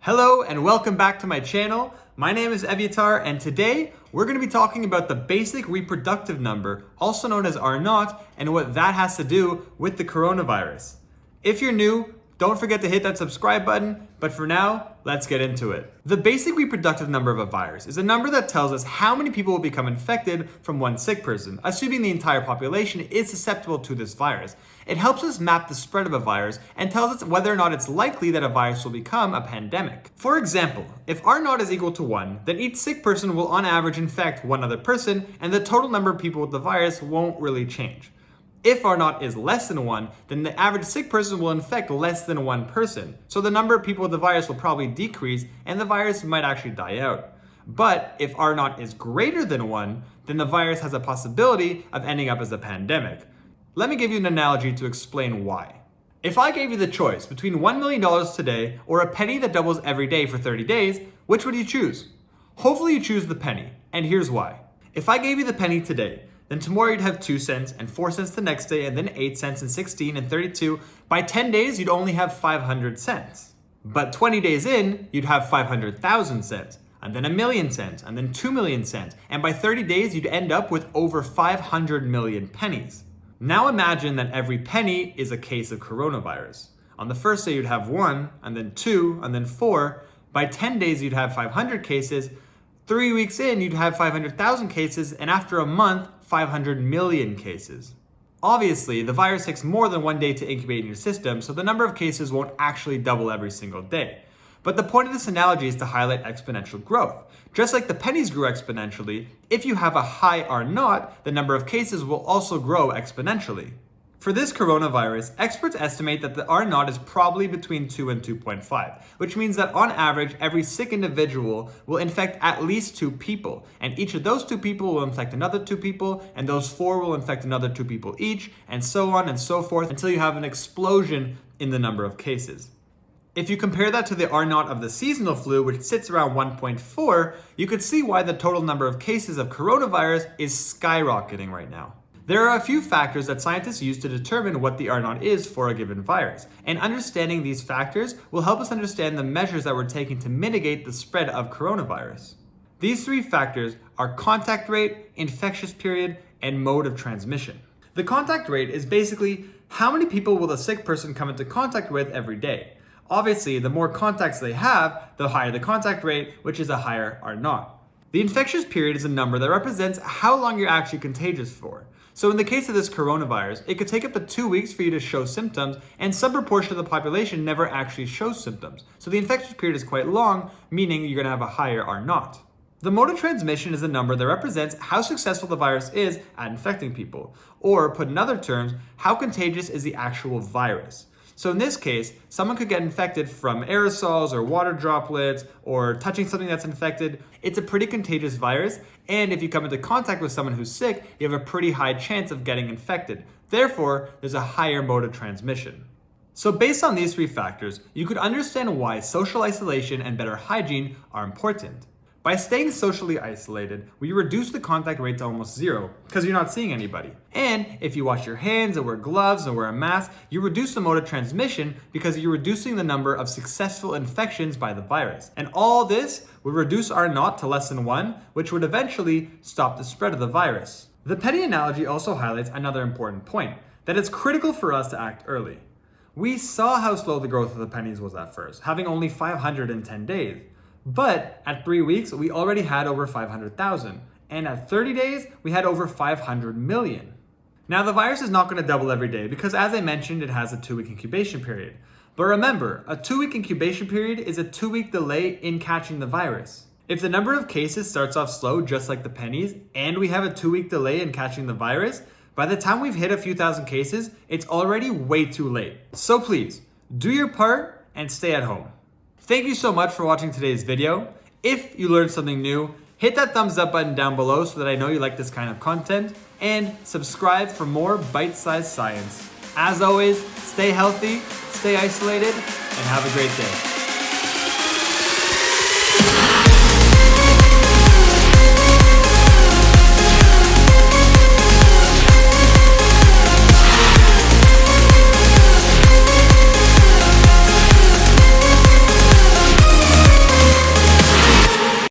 Hello and welcome back to my channel. My name is Eviatar and today we're going to be talking about the basic reproductive number, also known as R0, and what that has to do with the coronavirus. If you're new, don't forget to hit that subscribe button, but for now, let's get into it. The basic reproductive number of a virus is a number that tells us how many people will become infected from one sick person, assuming the entire population is susceptible to this virus. It helps us map the spread of a virus and tells us whether or not it's likely that a virus will become a pandemic. For example, if R0 is equal to 1, then each sick person will on average infect one other person, and the total number of people with the virus won't really change. If R0 is less than 1, then the average sick person will infect less than one person. So the number of people with the virus will probably decrease and the virus might actually die out. But if R0 is greater than 1, then the virus has a possibility of ending up as a pandemic. Let me give you an analogy to explain why. If I gave you the choice between $1 million today or a penny that doubles every day for 30 days, which would you choose? Hopefully you choose the penny, and here's why. If I gave you the penny today, then tomorrow you'd have 2 cents and 4 cents the next day, and then 8 cents and 16 and 32. By 10 days, you'd only have 500 cents. But 20 days in, you'd have 500,000 cents, and then 1,000,000 cents, and then 2,000,000 cents. And by 30 days, you'd end up with over 500 million pennies. Now imagine that every penny is a case of coronavirus. On the first day, you'd have 1, and then 2, and then 4. By 10 days, you'd have 500 cases. 3 weeks in, you'd have 500,000 cases, and after a month, 500 million cases. Obviously, the virus takes more than 1 day to incubate in your system, so the number of cases won't actually double every single day. But the point of this analogy is to highlight exponential growth. Just like the pennies grew exponentially, if you have a high R0, the number of cases will also grow exponentially. For this coronavirus, experts estimate that the R0 is probably between 2 and 2.5, which means that on average, every sick individual will infect at least 2 people, and each of those 2 people will infect another 2 people, and those 4 will infect another 2 people each, and so on and so forth until you have an explosion in the number of cases. If you compare that to the R0 of the seasonal flu, which sits around 1.4, you could see why the total number of cases of coronavirus is skyrocketing right now. There are a few factors that scientists use to determine what the R0 is for a given virus, and understanding these factors will help us understand the measures that we're taking to mitigate the spread of coronavirus. These 3 factors are contact rate, infectious period, and mode of transmission. The contact rate is basically how many people will a sick person come into contact with every day. Obviously, the more contacts they have, the higher the contact rate, which is a higher R0. The infectious period is a number that represents how long you're actually contagious for. So in the case of this coronavirus, it could take up to 2 weeks for you to show symptoms, and some proportion of the population never actually shows symptoms. So the infectious period is quite long, meaning you're going to have a higher R0. The mode of transmission is a number that represents how successful the virus is at infecting people, or put in other terms, how contagious is the actual virus. So in this case, someone could get infected from aerosols or water droplets or touching something that's infected. It's a pretty contagious virus, and if you come into contact with someone who's sick, you have a pretty high chance of getting infected. Therefore, there's a higher mode of transmission. So based on these 3 factors, you could understand why social isolation and better hygiene are important. By staying socially isolated, we reduce the contact rate to almost 0 because you're not seeing anybody. And if you wash your hands and wear gloves and wear a mask, you reduce the mode of transmission because you're reducing the number of successful infections by the virus. And all this would reduce R0 to less than 1, which would eventually stop the spread of the virus. The penny analogy also highlights another important point, that it's critical for us to act early. We saw how slow the growth of the pennies was at first, having only 510 days. But at 3 weeks, we already had over 500,000. And at 30 days, we had over 500 million. Now, the virus is not going to double every day because, as I mentioned, it has a 2-week incubation period. But remember, a 2-week incubation period is a 2-week delay in catching the virus. If the number of cases starts off slow, just like the pennies, and we have a 2-week delay in catching the virus, by the time we've hit a few thousand cases, it's already way too late. So please, do your part and stay at home. Thank you so much for watching today's video. If you learned something new, hit that thumbs up button down below so that I know you like this kind of content, and subscribe for more bite-sized science. As always, stay healthy, stay isolated, and have a great day.